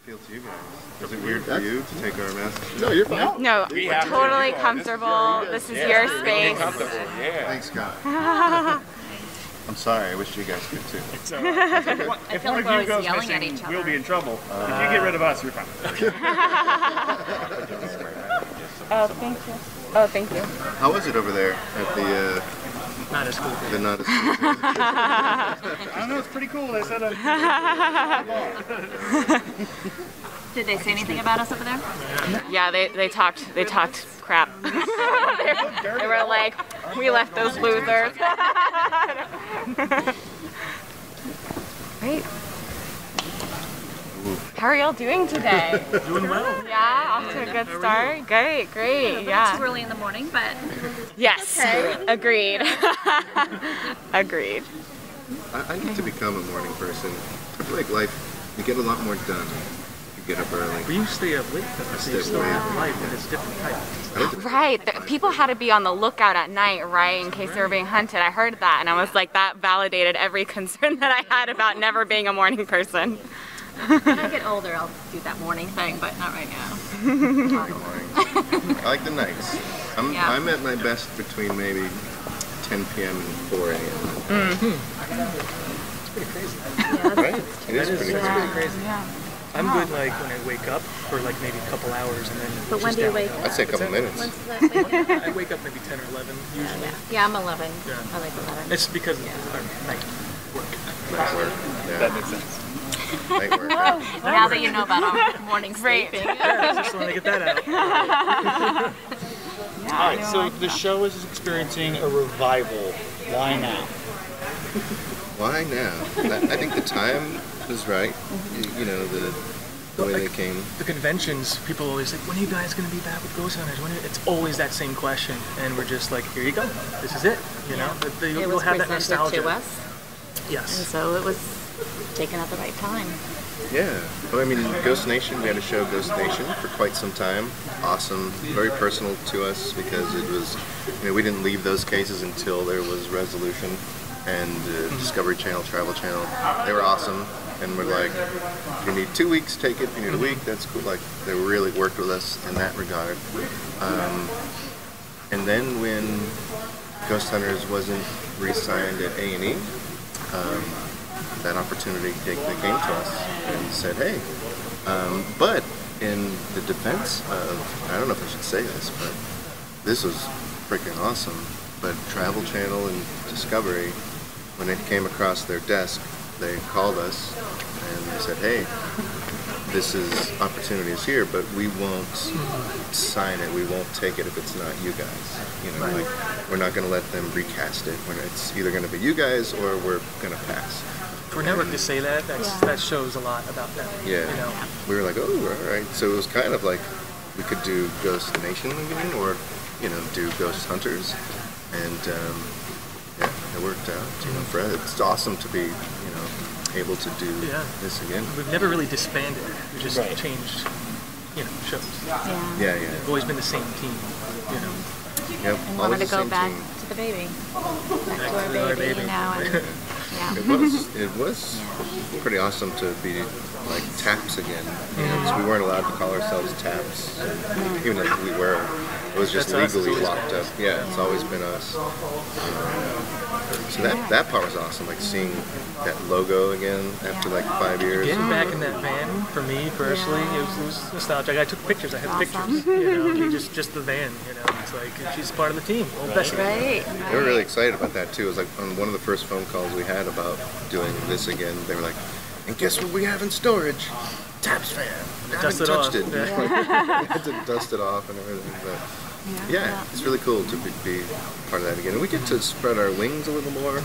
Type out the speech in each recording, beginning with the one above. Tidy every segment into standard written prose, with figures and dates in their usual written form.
Feel to you guys? Is it weird for you to take our masks? No, you're fine. No, totally comfortable. This is your space. Yeah. Thanks, Scott. I'm sorry. I wish you guys could too. So, if one of you goes missing, we'll be in trouble. If you get rid of us, you're fine. Oh, thank you. Oh, thank you. How was it over there at the? Not as cool. The not as cool. I don't know. It's pretty cool. They said. Did they say anything about us over there? Yeah, they talked crap. They were like, we left those losers. Right. How are y'all doing today? Doing well. Yeah, off to a good start. Great, great. Yeah. It's early in the morning, but yes. okay. Agreed. Agreed. I need to become a morning person. I feel like life, you get a lot more done. You get up early. But you stay up late. So you still have life, and it's different type. Right. People had to be on the lookout at night, right, in case they were being hunted. I heard that, and I was like, that validated every concern that I had about never being a morning person. when I get older, I'll do that morning thing, but not right now. I like the nights. I'm at my best between maybe 10 p.m. and 4 a.m. It's pretty crazy. Yeah, right? It is pretty crazy. Yeah. I'm good like when I wake up for like maybe a couple hours and then. But when do you wake up? I'd say a couple minutes. When's that wake up? I wake up maybe 10 or 11 usually. Yeah, I'm 11. Yeah. I like 11. It's because of our night work. Night work. Yeah. That makes sense. Night work. Now that you know about our morning sleeping. Yeah, I just want to get that out. All right, so the show is experiencing a revival. Why now? Why now? I think the time is right. You know, the way they came. The conventions, people always like, when are you guys going to be back with Ghost Hunters? It's always that same question. And we're just like, here you go. This is it. You know, It we'll was have that presented nostalgia. to us. Yes. And so it was taken at the right time. Yeah. Well, I mean, Ghost Nation, we had a show Ghost Nation for quite some time. Awesome. Very personal to us because it was, you know, we didn't leave those cases until there was resolution. And Discovery Channel, Travel Channel, they were awesome. And we're like, if you need 2 weeks, take it. If you need a week, that's cool. Like, they really worked with us in that regard. And then when Ghost Hunters wasn't re-signed at A&E, that opportunity they came to us and said, hey, but in the defense of, I don't know if I should say this, but this was freaking awesome. But Travel Channel and Discovery, when it came across their desk, they called us and they said, hey, this opportunity is here, but we won't sign it, we won't take it if it's not you guys. You know, like, we're not going to let them recast it. It's either going to be you guys or we're going to pass. For a network to say that, that shows a lot about them. Yeah. You know? We were like, oh, all right. So it was kind of like we could do Ghost Nation again, or, you know, do Ghost Hunters. And yeah, it worked out. You know, Fred, it's awesome to be, you know, able to do this again. We've never really disbanded. We just changed, you know, shows. Yeah. We've always been the same team, you know. Yep. And wanted to go back to the baby. Back to our baby now. And, It was pretty awesome to be like Taps again. You know, 'cause we weren't allowed to call ourselves Taps, even if we were. It was just legally locked up. Yeah, it's always been us. So that part was awesome, like seeing that logo again after like 5 years. Getting back in that van, for me personally, it was nostalgic. I took pictures. I have pictures. You know, just the van. You know, it's like she's part of the team. Old Bessie. Right. They were really excited about that too. It was like on one of the first phone calls we had about doing this again. They were like, "And guess what we have in storage? Taps fan. I haven't touched it. We had to dust it off and everything." But yeah, it's really cool to be part of that again. And we get to spread our wings a little more.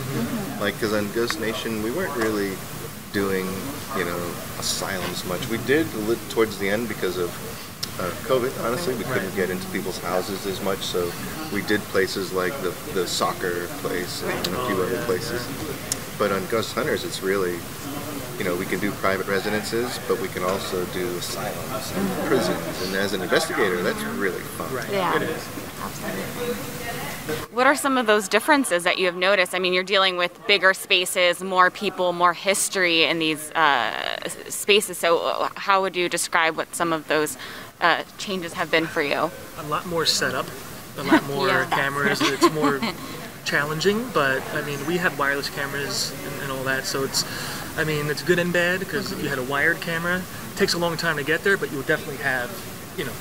Like, because on Ghost Nation, we weren't really doing, you know, asylums much. We did towards the end because of COVID, honestly. We couldn't get into people's houses as much, so we did places like the soccer place and a few other places. But on Ghost Hunters, it's really, you know, we can do private residences, but we can also do asylums and prisons. And as an investigator, that's really fun. Right. Yeah. It is. Absolutely. What are some of those differences that you have noticed? I mean, you're dealing with bigger spaces, more people, more history in these spaces. So how would you describe what some of those changes have been for you? A lot more setup, a lot more cameras. It's more challenging, but I mean, we have wireless cameras and all that, so it's good and bad, because if you had a wired camera, it takes a long time to get there, but you'll definitely have,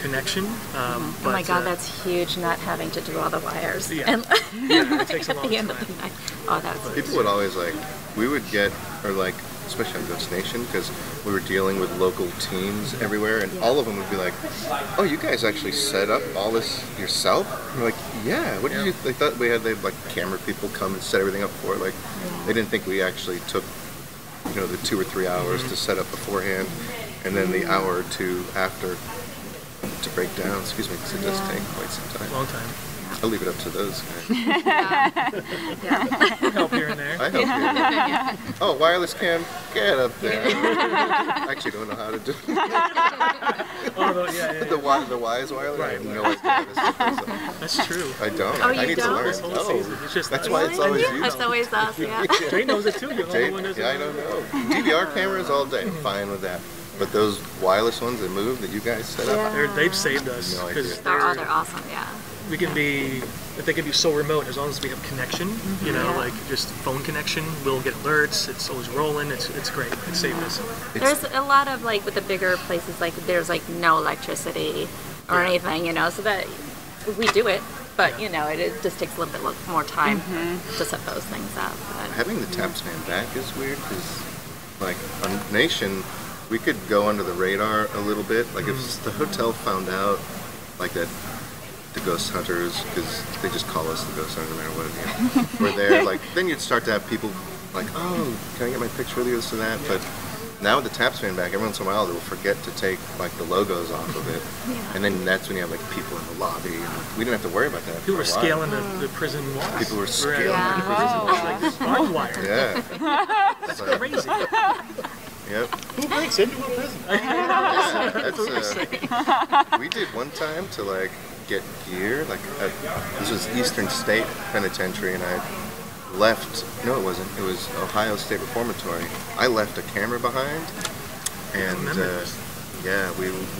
connection. Oh my God, that's huge, not having to do all the wires. Yeah, And it takes a at long the end time. of the night. Oh, that's People would always we would get, or especially on Ghost Nation, because we were dealing with local teams everywhere, and all of them would be like, "Oh, you guys actually set up all this yourself?" And we're like, "Yeah." What did you? They thought they had camera people come and set everything up for it. They didn't think we actually took, the 2 or 3 hours to set up beforehand, and then the hour or two after to break down. Excuse me, because it does take quite some time. Long time. I'll leave it up to those guys. Help here and there. I help you. Yeah. Oh, wireless cam, get up there. I actually don't know how to do it. The Y is wireless. Right. I have no idea. That's true. I don't. Oh, I you need to don't? learn. This whole season, it's just That's us. why it's always you. It's always us, yeah. Jay knows it too. You're the only one who doesn't I don't know. DVR cameras all day, fine with that. But those wireless ones that move that you guys set up, They've saved us, No idea. because They're awesome, yeah. we can be, if they can be so remote, as long as we have connection, just phone connection, we'll get alerts, it's always rolling, it's great, it saved us. There's a lot of with the bigger places, there's no electricity or anything, so that we do it, but it just takes a little bit more time to set those things up. But, having the taps fan back is weird because, on Nation, we could go under the radar a little bit. If the hotel found out, that the ghost hunters, because they just call us the ghost hunters no matter what, we're there, then you'd start to have people oh, can I get my picture with you, this and that, but now with the taps fan back, every once in a while they'll forget to take the logos off of it, and then that's when you have people in the lobby, and we didn't have to worry about that. People were scaling the prison walls. People were scaling Yeah. the prison walls. Like barbed wire. Yeah. That's crazy. Yep. Who breaks into a prison? Yeah, that's, we did one time to get gear. This was Eastern State Penitentiary, and I left. No, it wasn't. It was Ohio State Reformatory. I left a camera behind, and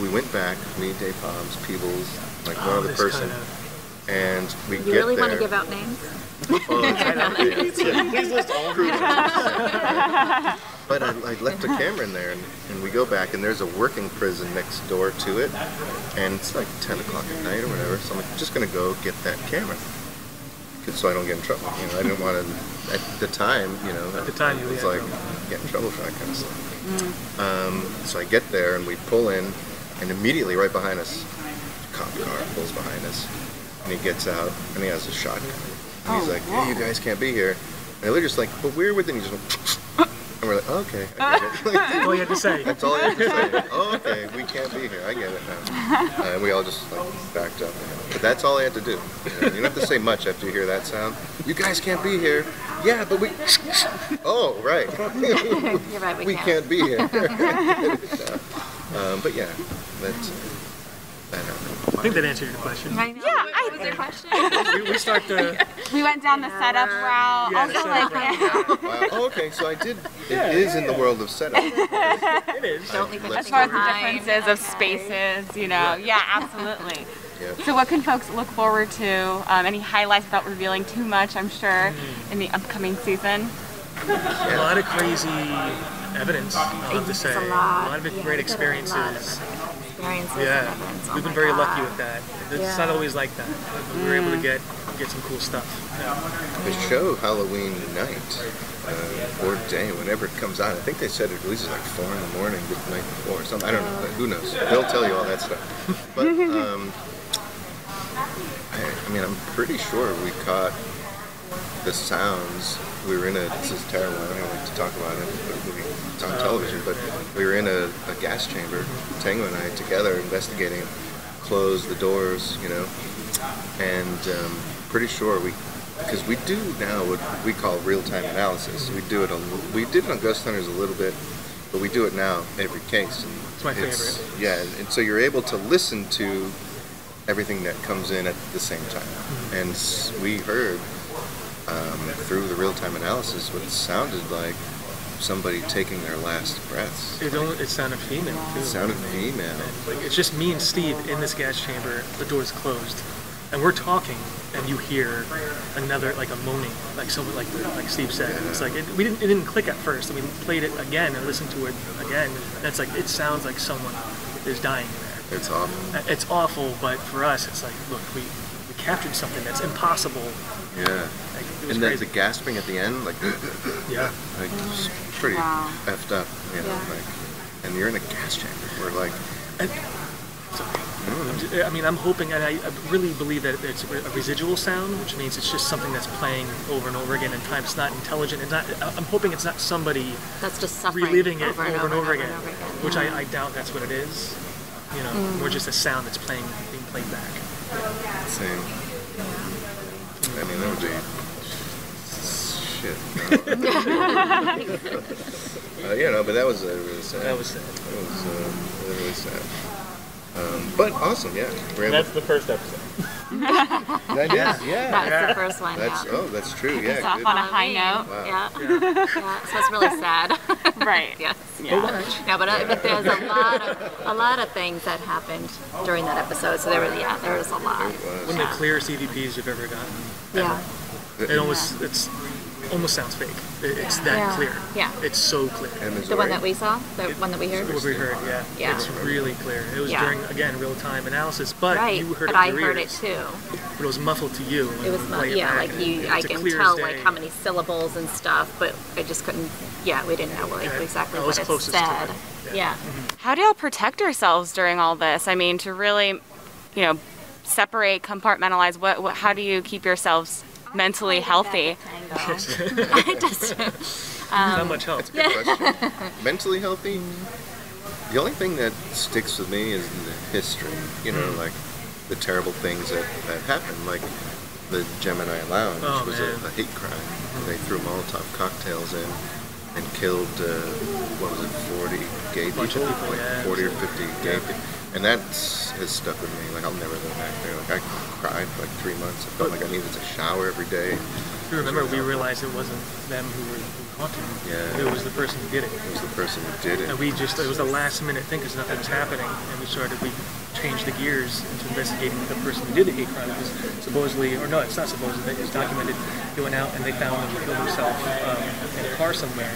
we went back. Me, Dave Hobbs, Peebles, one other person, and we you get really there. want to give out names? Please list all of them. But I left a camera in there, and we go back, and there's a working prison next door to it, and it's 10 o'clock at night or whatever, so I'm just going to go get that camera, so I don't get in trouble. I didn't want to, at the time, At the time, you it was get in trouble for that kind of stuff. So I get there, and we pull in, and immediately right behind us, a cop car pulls behind us, and he gets out, and he has a shotgun. And he's hey, you guys can't be here. And they're just but we're within, he just and we're oh, okay, I get it. That's all you had to say. That's all I had to say. Oh, okay, we can't be here. I get it now. And we all just backed up. But that's all I had to do. You don't have to say much after you hear that sound. You guys can't be here. Yeah, but we. Oh, right. You're right, we can't be here. But yeah, that happened. I think that answered your question. I know. Yeah, What was your question? We start the We went down the setup route. Yeah, the Also, setup Wow. Oh, okay, so I did. It is in the world of setup. it is. Don't leave Let's anything as far as the behind. differences of spaces, yeah, absolutely. Yeah. So what can folks look forward to? Any highlights without revealing too much, I'm sure, in the upcoming season? A lot of crazy evidence, I'll have to say. It's a lot. of Yeah, great we get a lot of experiences. Experiences Yeah, and events. Oh we've been my very God. lucky with that. It's not always like that. We were able to get some cool stuff. The show Halloween night or day, whenever it comes out, I think they said it releases 4 in the morning the night before or something. I don't know, but who knows? They'll tell you all that stuff. But I'm pretty sure we caught the sounds. We were in this is terrible, I don't like to talk about it, it's on television, but we were in a gas chamber, Tango and I, together investigating, closed the doors, and pretty sure because we do now what we call real-time analysis. We did it on Ghost Hunters a little bit, but we do it now every case. It's my favorite. Yeah, and so you're able to listen to everything that comes in at the same time. And we heard through the real-time analysis what sounded like somebody taking their last breaths. It sounded female too. It sounded female. Like, it's just me and Steve in this gas chamber. The door's closed, and we're talking, and you hear another, like a moaning, like someone, like Steve said. Yeah. It's like it didn't click at first, and we played it again and listened to it again. And it's like it sounds like someone is dying in there. It's awful. It's awful, but for us, it's like, look, we captured something that's impossible. Yeah. Like, it was And crazy. the gasping at the end, like, Yeah. like it's pretty effed up, you know, like, and you're in a gas chamber. We're like, I mean, I'm hoping, and I really believe that it's a residual sound, which means it's just something that's playing over and over again in time. It's not intelligent. It's not. I'm hoping it's not somebody That's just suffering reliving it over and over again, and over again. which I doubt that's what it is. You know, more just a sound that's being played back. same. I mean, that would be shit. No. You know, but that was really sad. That was sad. That was really sad. But awesome, yeah. We're able That's the first episode. that is, yeah. That's the first one. That's that's true, yeah. It's off good. on a high note. Wow. Yeah. So it's really sad. Right. Yes. Yeah. No, but there's a lot of things that happened during that episode. So there was a lot. It One of the clearest EVPs you've ever gotten. Yeah. It almost sounds fake. It's that clear. Yeah. It's so clear. The one that we saw, the one that we heard. What we heard, yeah. Yeah. It's really clear. It was Yeah. during, again, real-time analysis, but Right. you heard But it I with your heard it ears. too. But it was muffled to you. It was play it yeah, back, like and you. I it's can clear as tell day. like how many syllables and stuff, but I just couldn't. Yeah, we didn't know like exactly I what was it closest to said. it. Yeah. How do y'all protect yourselves during all this? I mean, to really, separate, compartmentalize. How do you keep yourselves mentally healthy? I just. Not much help. That's a good question. Mentally healthy? The only thing that sticks with me is the history. You know, like the terrible things that happened, like the Gemini Lounge was a hate crime. They threw Molotov cocktails in and killed, 40 gay people? Like 40 or 50 gay people. And that has stuck with me. Like, I'll never go back there. Like, I cried for like 3 months. I felt like I needed to shower every day. You remember, we realized it wasn't them who were haunting. Yeah. It was the person who did it. It was the person who did it. And it was a last minute thing because nothing was happening. And we changed the gears into investigating the person who did the hate crime. Because supposedly, or no, it's not supposedly, it was documented. He went out and they found him, he killed himself in a car somewhere.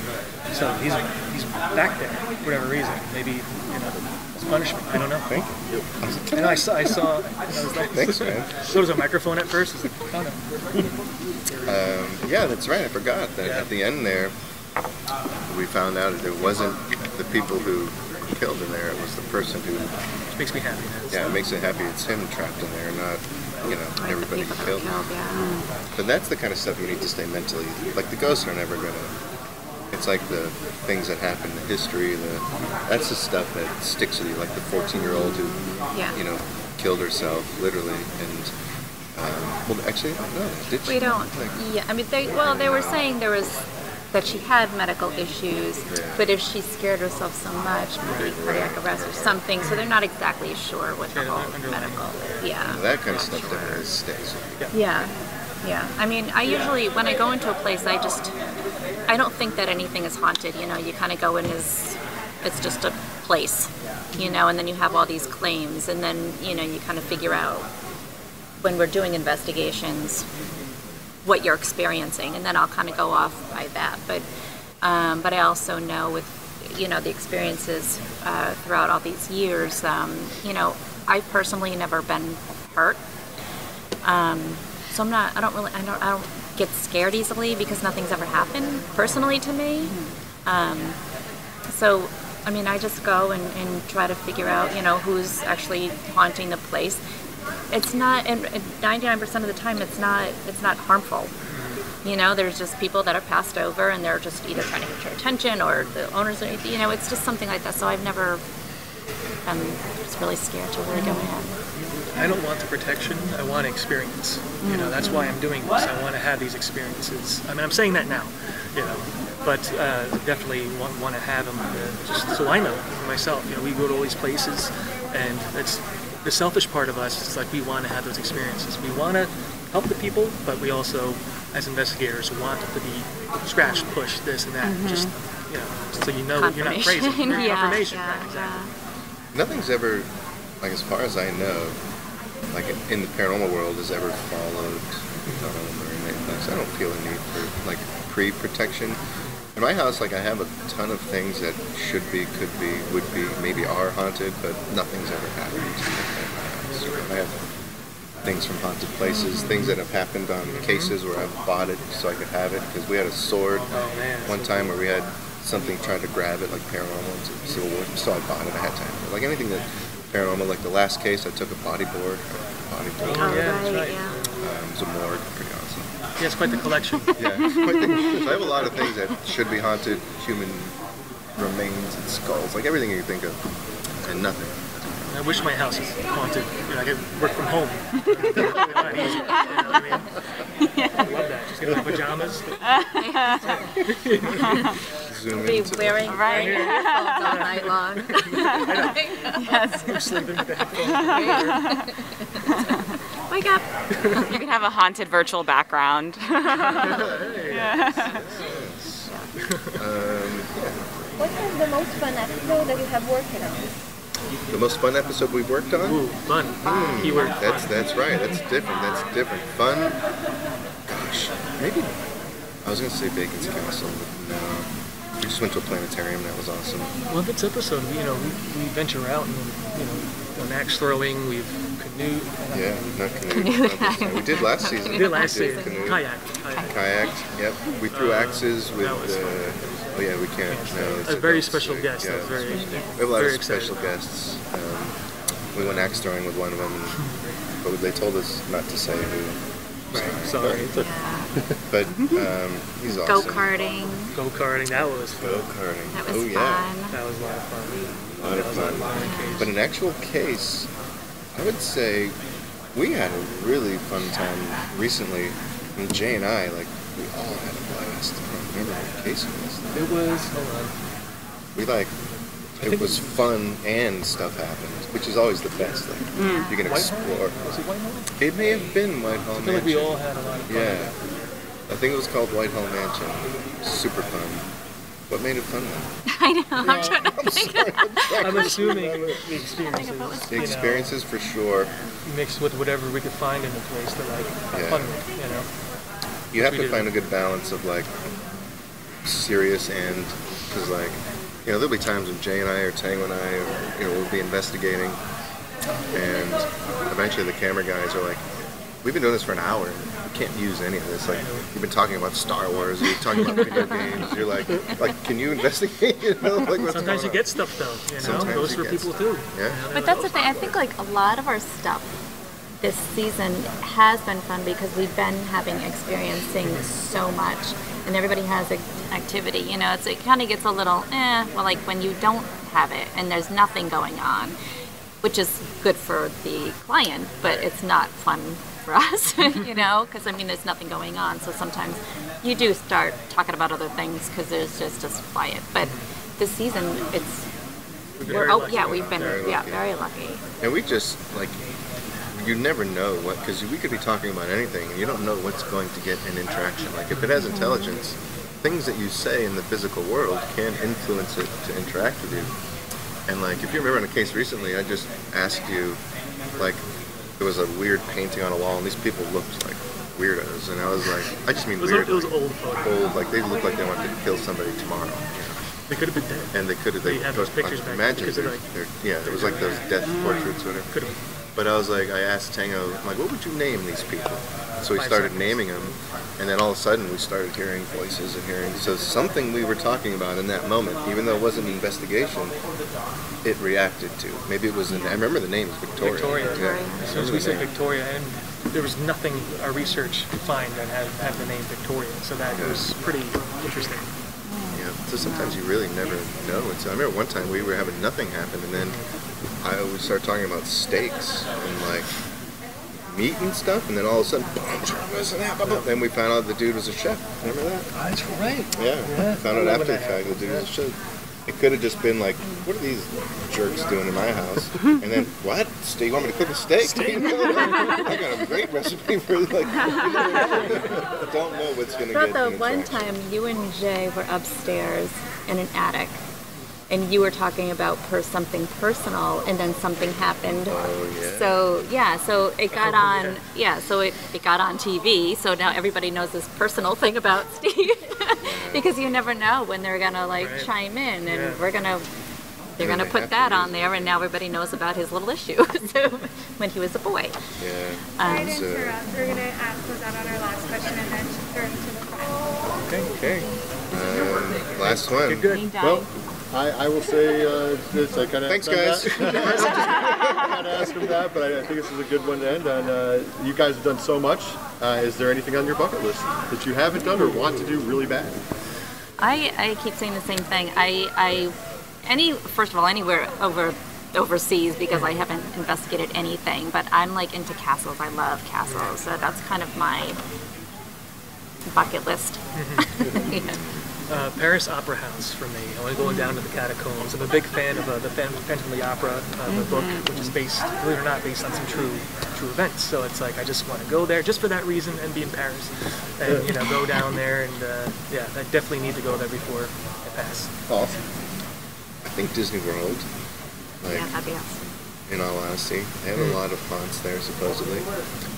So he's back there for whatever reason. Maybe, it's punishment. I don't know. Thank you. And I saw, and I was like, Thanks, man. So there's a microphone at first. I was like, oh no. Yeah, that's right. I forgot that at the end there, we found out that it wasn't the people who killed in there. It was the person who. Which makes me happy. Yeah, it makes it happy. It's him trapped in there, not everybody who killed him. Yeah. But that's the kind of stuff you need to stay mentally. Like the ghosts are never gonna. It's like the things that happen, the history, that's the stuff that sticks with you. Like the 14-year-old who, killed herself literally, and well, actually, I don't know. Did she? We don't. Like, Yeah, I mean, they were saying that she had medical issues, but if she scared herself so much, maybe cardiac arrest or something. So they're not exactly sure what the whole medical. Yeah. that kind of stuff definitely sticks with you. Yeah. Yeah. I mean, I usually when I go into a place, I don't think that anything is haunted. You kind of go in as it's just a place, and then you have all these claims, and then you kind of figure out when we're doing investigations what you're experiencing, and then I'll kind of go off by that. But I also know with the experiences throughout all these years, I've personally never been hurt, so I don't get scared easily because nothing's ever happened personally to me. So I mean, I just go and try to figure out who's actually haunting the place. It's not, and 99% of the time, it's not harmful. There's just people that are passed over, and they're just either trying to get your attention, or the owners. It's just something like that. So I've never been just really scared to really go ahead. I don't want the protection. I want experience. That's why I'm doing this. I want to have these experiences. I mean, I'm saying that now. But definitely want to have them just so I know for myself. We go to all these places, and the selfish part of us is like we want to have those experiences. We want to help the people, but we also, as investigators, want to be scratch, push, this and that. Just so you know that you're not crazy. Confirmation, right? Exactly. Nothing's ever, like as far as I know, like in the paranormal world, has ever followed or anything. So I don't feel a need for like pre-protection. In my house, like I have a ton of things that should be, could be, would be, maybe are haunted, but nothing's ever happened. I have things from haunted places, things that have happened on cases where I've bought it so I could have it. Because we had a sword one time where we had something trying to grab it, like paranormal and Civil War, so I bought it. I had to have it. Like anything that paranormal, like the last case, I took a bodyboard. Oh, yeah, that's right. It was a morgue, pretty awesome. Yeah, it's quite the collection. Yeah, so I have a lot of things that should be haunted, human remains and skulls, like everything you think of, and nothing. I wish my house was haunted. I could work from home. Not easy, you know what I mean? I love that. Just get my pajamas. Zoom Be into wearing headphones all night long. Yes. I'm sleeping with the headphones. Wake up. You can have a haunted virtual background. What's the most fun episode that you have worked on? The most fun episode we've worked on? Ooh, fun. Keyword. That's right. That's different. Fun. Gosh, maybe. I was gonna say Bacon's Castle, but no. We just went to a planetarium. That was awesome. Well, this episode, we venture out and done axe throwing. We've canoed. Yeah, not canoed. We did last season. We did last season. Canoe. Kayaked. Yep. We threw axes with. Oh yeah, we can't. No, a very special guest. Yeah, we have a lot of special guests. We went axe throwing with one of them, but they told us not to say who. Sorry. But he's awesome. Go-karting, that was fun. Go-karting. That was fun. Yeah. That was a lot of fun. A lot of fun. But an actual case, I would say we had a really fun time recently. And Jay and I, like, we all had a blast. I don't remember what case it was. It was, hold on. It was fun and stuff happened, which is always the best. Like, you can explore. Was it Whitehall? It may have been Whitehall Mansion. I feel like we all had a lot of fun. Yeah. I think it was called Whitehall Mansion. Super fun. What made it fun then? I know, I'm trying to think. I'm assuming the experiences. The experiences for sure. Mixed with whatever we could find in the place to like have fun with, You have to find a good balance of like serious and, because like, there'll be times when Jay and I or Tango and I, we'll be investigating, and eventually the camera guys are like, we've been doing this for an hour, and we can't use any of this. Like, you've been talking about Star Wars, you're talking about video games, you're like, can you investigate? Like, what's sometimes you get stuff though, Sometimes goes for people too. Yeah. But that's the thing, I think like a lot of our stuff this season has been fun because we've been experiencing so much, and everybody has activity, it kind of gets a little, well, like when you don't have it and there's nothing going on, which is good for the client, but it's not fun for us, because there's nothing going on, so sometimes you do start talking about other things because there's just quiet, but this season we've been very lucky. And we just, like, you never know what, because we could be talking about anything and you don't know what's going to get an interaction. Like, if it has intelligence, things that you say in the physical world can influence it to interact with you. And like, if you remember in a case recently, I just asked you, like, there was a weird painting on a wall and these people looked like weirdos, and I was like, I just mean weird. It was old photos. Old, like they looked like they wanted to kill somebody tomorrow. They could have been dead. And they could have. They have those pictures back. Imagine it was like those death portraits or whatever. Could have. But I was like, I asked Tango, I'm like, what would you name these people? So we started naming them, and then all of a sudden we started hearing voices and hearing. So something we were talking about in that moment, even though it wasn't an investigation, it reacted to. Maybe it was. I remember the name was Victoria. Victoria. As soon as we said Victoria, and there was nothing our research could find that had the name Victoria, so that was pretty interesting. Yeah. So sometimes you really never know. And so I remember one time we were having nothing happen, and then we started talking about steaks and like meat and stuff, and then all of a sudden, then we found out the dude was a chef. Remember that? That's right. Yeah. Found out after the fact the dude was a chef. It could have just been like, what are these jerks doing in my house? And then, what? You want me to cook a steak? I got a great recipe for like, you don't know what's going to get. The one time you and Jay were upstairs in an attic, and you were talking about something personal, and then something happened. Oh, yeah. So it got on. So it got on TV. So now everybody knows this personal thing about Steve, because you never know when they're gonna chime in, and they're gonna put that on there, and now everybody knows about his little issue. So when he was a boy. Yeah. Sorry to interrupt. We're gonna close out on our last question and then turn to the front. Okay. Last one. Good. Well, I will say this. I kind of thanks, guys. kind of asked him that, but I think this is a good one to end on. You guys have done so much. Is there anything on your bucket list that you haven't done or want to do really bad? I keep saying the same thing. First of all, anywhere overseas, because I haven't investigated anything, but I'm like into castles. I love castles, so that's kind of my bucket list. Paris Opera House for me. I want to go down to the catacombs. I'm a big fan of the Phantom of the Opera, the book, which is based, believe it or not, based on some true events. So it's like I just want to go there just for that reason and be in Paris, and go down there, and I definitely need to go there before I pass. Awesome. I think Disney World. That'd be awesome. In all honesty, they have a lot of haunts there supposedly.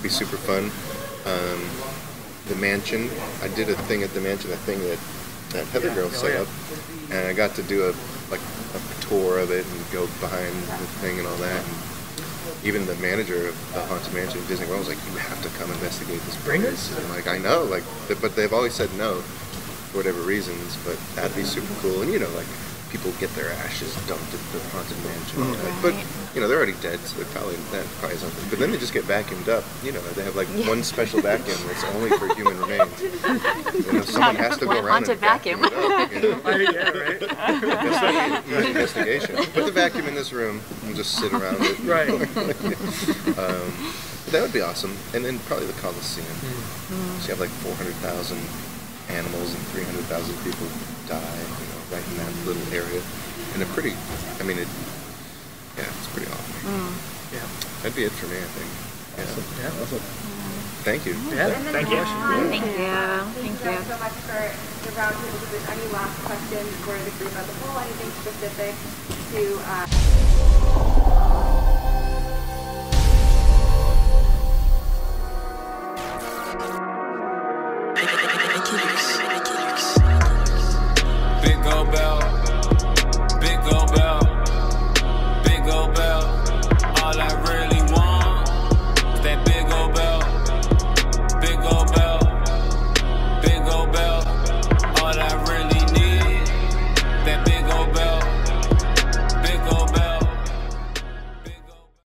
Be super fun. The mansion. I did a thing at the mansion. A thing that Heather girl set up, and I got to do a tour of it and go behind the thing and all that. And even the manager of the Haunted Mansion in Disney World was like, "You have to come investigate this place." And I'm like, I know, but they've always said no for whatever reasons. But that'd be super cool, and people get their ashes dumped at the Haunted Mansion. But they're already dead, so that probably is something. But then they just get vacuumed up. They have like one special vacuum that's only for human remains. Someone has to go around and vacuum it up. Yeah, right. That's not an investigation. Put the vacuum in this room and just sit around it. Right. That would be awesome. And then probably the Coliseum. So you have like 400,000 animals and 300,000 people die. Right in that little area, and it's pretty awesome. Yeah, that'd be it for me, I think. Awesome. Thank you. Yeah, thank you. Thank you. Thank you so much for the roundtable. If there's any last questions for the group as a whole, anything specific to